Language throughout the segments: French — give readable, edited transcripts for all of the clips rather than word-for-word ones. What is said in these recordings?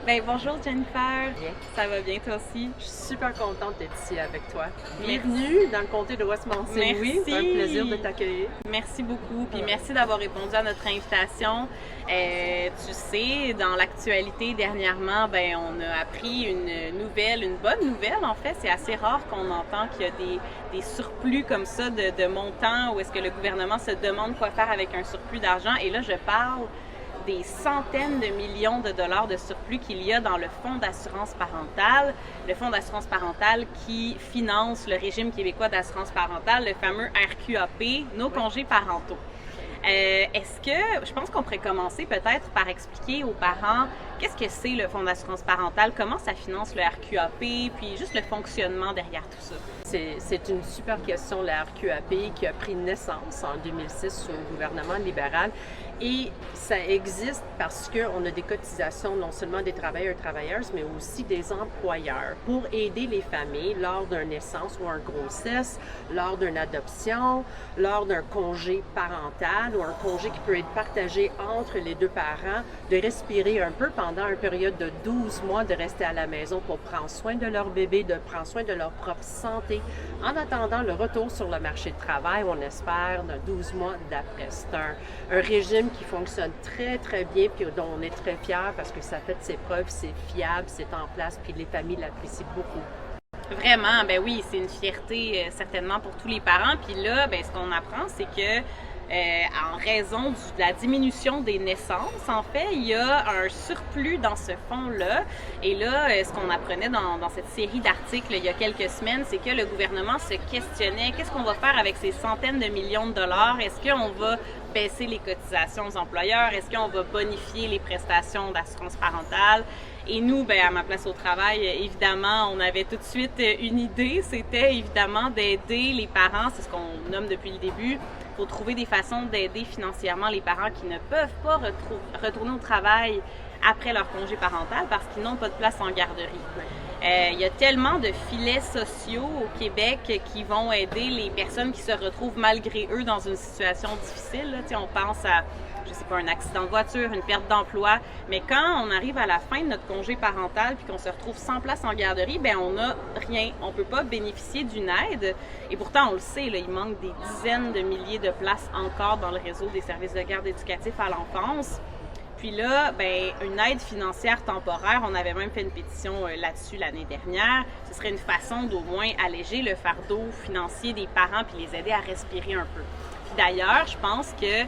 Ben bonjour Jennifer, Bien. ça va bien toi aussi? Je suis super contente d'être ici avec toi. Merci. Bienvenue dans le comté de Westmont-Saint-Louis. C'est un plaisir de t'accueillir. Merci beaucoup, puis merci d'avoir répondu à notre invitation. Tu sais, dans l'actualité dernièrement, ben on a appris une bonne nouvelle en fait. C'est assez rare qu'on entend qu'il y a des surplus comme ça de montants où est-ce que le gouvernement se demande quoi faire avec un surplus d'argent. Et là, je parle des centaines de millions de dollars de surplus qu'il y a dans le fonds d'assurance parentale. Le fonds d'assurance parentale qui finance le régime québécois d'assurance parentale, le fameux RQAP, nos congés parentaux. Est-ce que, je pense qu'on pourrait commencer peut-être par expliquer aux parents qu'est-ce que c'est le fonds d'assurance parentale, comment ça finance le RQAP, puis juste le fonctionnement derrière tout ça. C'est une super question, le RQAP, qui a pris naissance en 2006 sous le gouvernement libéral. Et ça existe parce qu'on a des cotisations non seulement des travailleurs et travailleuses, mais aussi des employeurs pour aider les familles lors d'une naissance ou une grossesse, lors d'une adoption, lors d'un congé parental ou un congé qui peut être partagé entre les deux parents, de respirer un peu pendant une période de 12 mois, de rester à la maison pour prendre soin de leur bébé, de prendre soin de leur propre santé, en attendant le retour sur le marché de travail, on espère, dans 12 mois d'après. C'est un régime qui fonctionne très, très bien, puis dont on est très fiers parce que ça fait ses preuves, c'est fiable, c'est en place, puis les familles l'apprécient beaucoup. Vraiment, ben oui, c'est une fierté certainement pour tous les parents. Puis là, ben ce qu'on apprend, c'est que en raison de la diminution des naissances, en fait, il y a un surplus dans ce fonds-là. Et là, ce qu'on apprenait dans cette série d'articles il y a quelques semaines, c'est que le gouvernement se questionnait qu'est-ce qu'on va faire avec ces centaines de millions de dollars? Est-ce qu'on va baisser les cotisations aux employeurs? Est-ce qu'on va bonifier les prestations d'assurance parentale? Et nous, ben, à ma place au travail, évidemment, on avait tout de suite une idée. C'était évidemment d'aider les parents, c'est ce qu'on nomme depuis le début. Il faut trouver des façons d'aider financièrement les parents qui ne peuvent pas retourner au travail après leur congé parental parce qu'ils n'ont pas de place en garderie. Il y a tellement de filets sociaux au Québec qui vont aider les personnes qui se retrouvent malgré eux dans une situation difficile. Là, on pense à, je sais pas, un accident de voiture, une perte d'emploi. Mais quand on arrive à la fin de notre congé parental puis qu'on se retrouve sans place en garderie, ben on n'a rien. On peut pas bénéficier d'une aide. Et pourtant, on le sait, là, il manque des dizaines de milliers de places encore dans le réseau des services de garde éducatifs à l'enfance. Puis là, ben, une aide financière temporaire, on avait même fait une pétition là-dessus l'année dernière. Ce serait une façon d'au moins alléger le fardeau financier des parents puis les aider à respirer un peu. Puis d'ailleurs, je pense que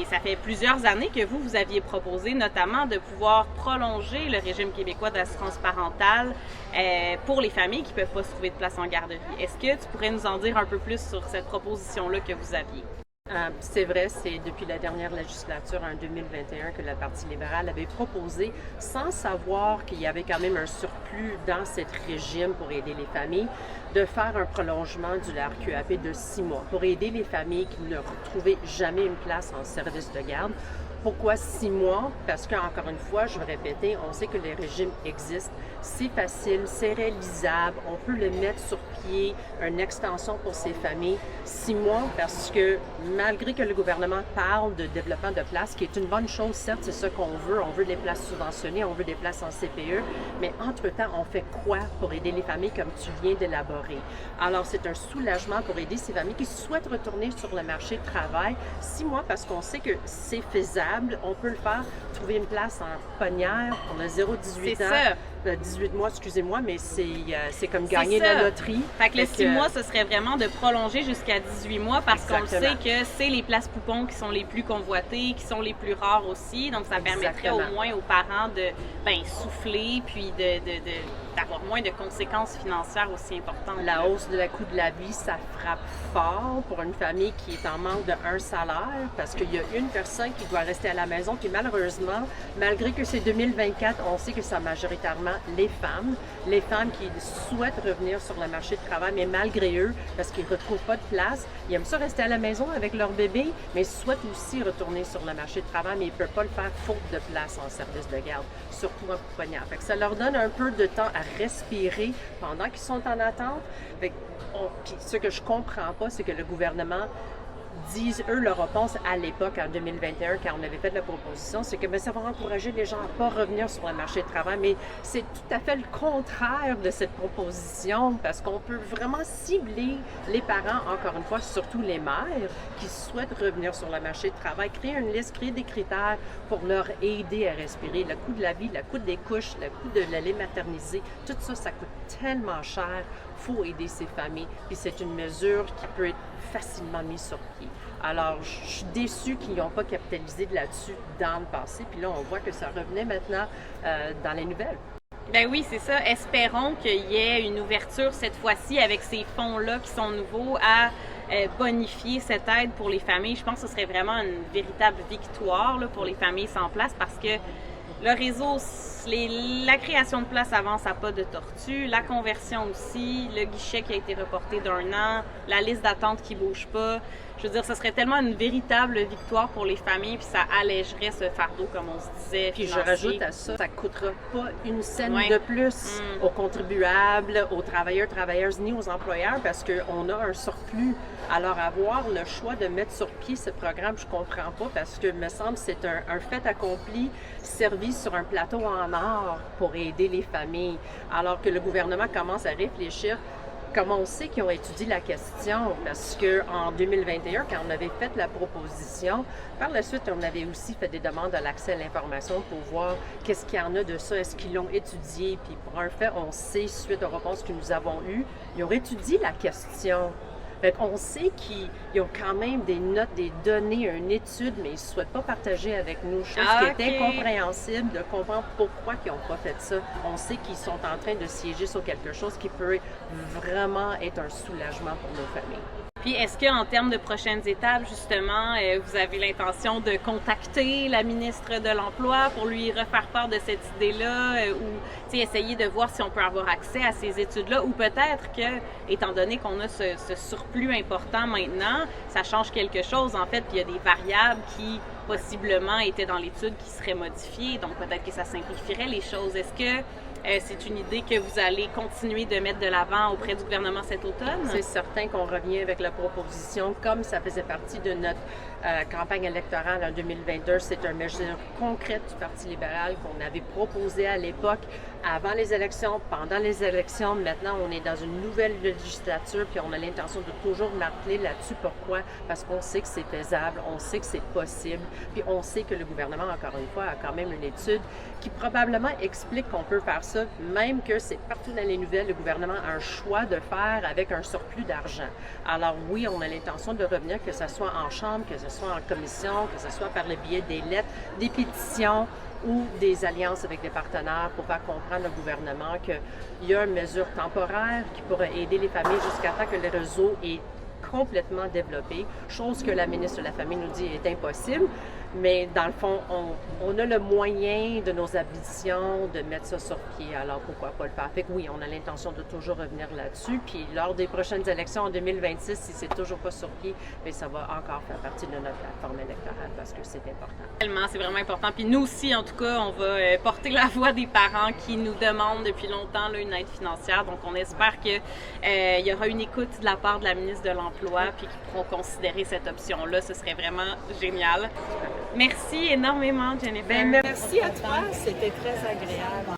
ça fait plusieurs années que vous aviez proposé notamment de pouvoir prolonger le régime québécois d'assurance parentale pour les familles qui ne peuvent pas se trouver de place en garderie. Est-ce que tu pourrais nous en dire un peu plus sur cette proposition-là que vous aviez? C'est vrai, c'est depuis la dernière législature en 2021 que le Parti libéral avait proposé, sans savoir qu'il y avait quand même un surplus dans ce régime pour aider les familles, de faire un prolongement du RQAP de 6 mois pour aider les familles qui ne retrouvaient jamais une place en service de garde. Pourquoi 6 mois? Parce qu'encore une fois, je vais répéter, on sait que les régimes existent, c'est facile, c'est réalisable, on peut le mettre sur pied, une extension pour ces familles. 6 mois, parce que malgré que le gouvernement parle de développement de places, qui est une bonne chose, certes, c'est ce qu'on veut, on veut des places subventionnées, on veut des places en CPE, mais entre-temps, on fait quoi pour aider les familles comme tu viens d'élaborer? Alors, c'est un soulagement pour aider ces familles qui souhaitent retourner sur le marché de travail. 6 mois, parce qu'on sait que c'est faisable. On peut le faire, trouver une place en pognière pour le 0-18 ans. C'est ça. 18 mois, excusez-moi, mais c'est comme gagner la loterie. Fait que les 6 mois, ce serait vraiment de prolonger jusqu'à 18 mois parce qu'on sait que c'est les places poupons qui sont les plus convoitées, qui sont les plus rares aussi. Donc, ça permettrait au moins aux parents de souffler puis d'avoir moins de conséquences financières aussi importantes. La hausse de la coût de la vie, ça frappe fort pour une famille qui est en manque d'un salaire parce qu'il y a une personne qui doit rester à la maison. Puis malheureusement, malgré que c'est 2024, on sait que c'est majoritairement les femmes qui souhaitent revenir sur le marché de travail, mais malgré eux, parce qu'ils ne retrouvent pas de place, ils aiment ça rester à la maison avec leur bébé, mais ils souhaitent aussi retourner sur le marché de travail, mais ils ne peuvent pas le faire faute de place en service de garde, surtout en pouponnière. Fait que ça leur donne un peu de temps à respirer pendant qu'ils sont en attente. Fait que ce que je comprends pas, c'est que le gouvernement disent, eux, leur réponse à l'époque, en 2021, quand on avait fait la proposition, c'est que bien, ça va encourager les gens à ne pas revenir sur le marché du travail. Mais c'est tout à fait le contraire de cette proposition, parce qu'on peut vraiment cibler les parents, encore une fois, surtout les mères, qui souhaitent revenir sur le marché du travail, créer une liste, créer des critères pour leur aider à respirer. Le coût de la vie, le coût des couches, le coût de l'aller materniser, tout ça, ça coûte tellement cher. Il faut aider ces familles. Puis c'est une mesure qui peut être facilement mise sur pied. Alors, je suis déçue qu'ils n'ont pas capitalisé là-dessus dans le passé. Puis là, on voit que ça revenait maintenant dans les nouvelles. Ben oui, c'est ça. Espérons qu'il y ait une ouverture cette fois-ci avec ces fonds-là qui sont nouveaux à bonifier cette aide pour les familles. Je pense que ce serait vraiment une véritable victoire là, pour les familles sans place parce que le réseau, la création de places avance à pas de tortue, la conversion aussi, le guichet qui a été reporté d'1 an, la liste d'attente qui bouge pas. Je veux dire, ce serait tellement une véritable victoire pour les familles, puis ça allégerait ce fardeau, comme on se disait. Puis je rajoute à ça, ça ne coûtera pas une scène de plus aux contribuables, aux travailleurs, travailleuses, ni aux employeurs, parce qu'on a un surplus. Alors, avoir le choix de mettre sur pied ce programme, je ne comprends pas, parce que, me semble, c'est un fait accompli, servi sur un plateau en or pour aider les familles. Alors que le gouvernement commence à réfléchir. Comment on sait qu'ils ont étudié la question? Parce qu'en 2021, quand on avait fait la proposition, par la suite, on avait aussi fait des demandes à l'accès à l'information pour voir qu'est-ce qu'il y en a de ça, est-ce qu'ils l'ont étudié? Puis pour un fait, on sait, suite aux réponses que nous avons eues, ils ont étudié la question. Fait qu'on sait qu'ils ont quand même des notes, des données, une étude, mais ils ne souhaitent pas partager avec nous. Chose qui est incompréhensible de comprendre pourquoi ils n'ont pas fait ça. On sait qu'ils sont en train de siéger sur quelque chose qui peut vraiment être un soulagement pour nos familles. Puis, est-ce qu'en termes de prochaines étapes, justement, vous avez l'intention de contacter la ministre de l'Emploi pour lui refaire part de cette idée-là ou essayer de voir si on peut avoir accès à ces études-là ou peut-être que, étant donné qu'on a ce surplus important maintenant, ça change quelque chose, en fait, puis il y a des variables qui, possiblement, étaient dans l'étude qui seraient modifiées, donc peut-être que ça simplifierait les choses. Est-ce que c'est une idée que vous allez continuer de mettre de l'avant auprès du gouvernement cet automne? C'est certain qu'on revient avec la proposition, comme ça faisait partie de notre campagne électorale en 2022. C'est une mesure concrète du Parti libéral qu'on avait proposée à l'époque, avant les élections, pendant les élections. Maintenant, on est dans une nouvelle législature, puis on a l'intention de toujours marteler là-dessus. Pourquoi? Parce qu'on sait que c'est faisable, on sait que c'est possible, puis on sait que le gouvernement, encore une fois, a quand même une étude qui probablement explique qu'on peut faire ça, même que c'est partout dans les nouvelles, le gouvernement a un choix de faire avec un surplus d'argent. Alors oui, on a l'intention de revenir, que ce soit en chambre, que ce soit en commission, que ce soit par le biais des lettres, des pétitions ou des alliances avec des partenaires pour faire comprendre au gouvernement qu'il y a une mesure temporaire qui pourrait aider les familles jusqu'à temps que le réseau est complètement développé, chose que la ministre de la Famille nous dit est impossible. Mais dans le fond, on a le moyen de nos ambitions de mettre ça sur pied, alors pourquoi pas le faire? Fait que oui, on a l'intention de toujours revenir là-dessus. Puis lors des prochaines élections en 2026, si c'est toujours pas sur pied, bien, ça va encore faire partie de notre plateforme électorale parce que c'est important. Tellement, c'est vraiment important. Puis nous aussi, en tout cas, on va porter la voix des parents qui nous demandent depuis longtemps là, une aide financière. Donc on espère qu'il y aura une écoute de la part de la ministre de l'Emploi puis qu'ils pourront considérer cette option-là. Ce serait vraiment génial. Merci énormément, Jennifer. Bien, merci à toi, c'était très agréable.